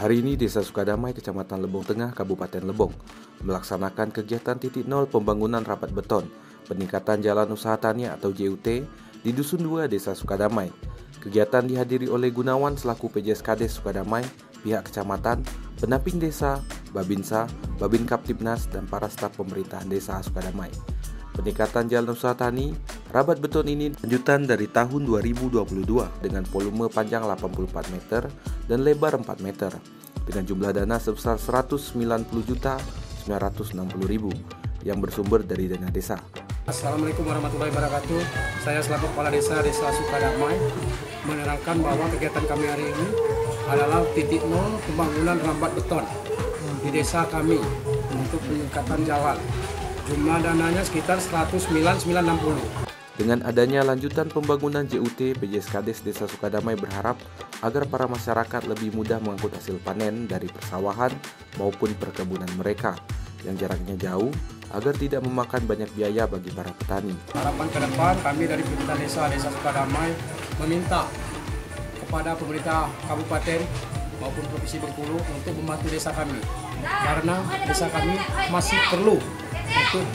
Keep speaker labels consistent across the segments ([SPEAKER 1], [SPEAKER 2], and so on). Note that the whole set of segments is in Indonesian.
[SPEAKER 1] Hari ini Desa Sukadamai, Kecamatan Lebong Tengah, Kabupaten Lebong, melaksanakan kegiatan titik nol pembangunan rapat beton, peningkatan jalan usaha tani atau JUT di Dusun 2 Desa Sukadamai. Kegiatan dihadiri oleh Gunawan selaku PJSKades Sukadamai, pihak kecamatan, pendamping desa, Babinsa, Babin Kaptibnas, dan para staf pemerintahan Desa Sukadamai. Peningkatan jalan usaha tani, rabat beton ini lanjutan dari tahun 2022 dengan volume panjang 84 meter dan lebar 4 meter dengan jumlah dana sebesar 190.960.000 yang bersumber dari dana desa.
[SPEAKER 2] Assalamualaikum warahmatullahi wabarakatuh. Saya selaku Kepala Desa Sukadamai menerangkan bahwa kegiatan kami hari ini adalah titik nol pembangunan rabat beton di desa kami untuk peningkatan jalan. Jumlah dananya sekitar 109.960.
[SPEAKER 1] Dengan adanya lanjutan pembangunan JUT, PJSKades Desa Sukadamai berharap agar para masyarakat lebih mudah mengangkut hasil panen dari persawahan maupun perkebunan mereka yang jaraknya jauh agar tidak memakan banyak biaya bagi para petani.
[SPEAKER 2] Harapan ke depan kami dari pemerintah Desa Sukadamai meminta kepada pemerintah kabupaten maupun provinsi Bengkulu untuk membantu desa kami karena desa kami masih perlu untuk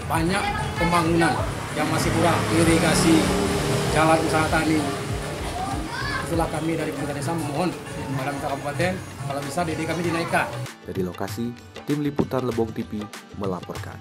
[SPEAKER 2] banyak pembangunan yang masih kurang, irigasi, jalan usaha tani. Itulah kami dari pemerintah desa memohon kepada pemerintah kabupaten kalau bisa DD kami dinaikkan.
[SPEAKER 1] Dari lokasi, tim liputan Lebong TV melaporkan.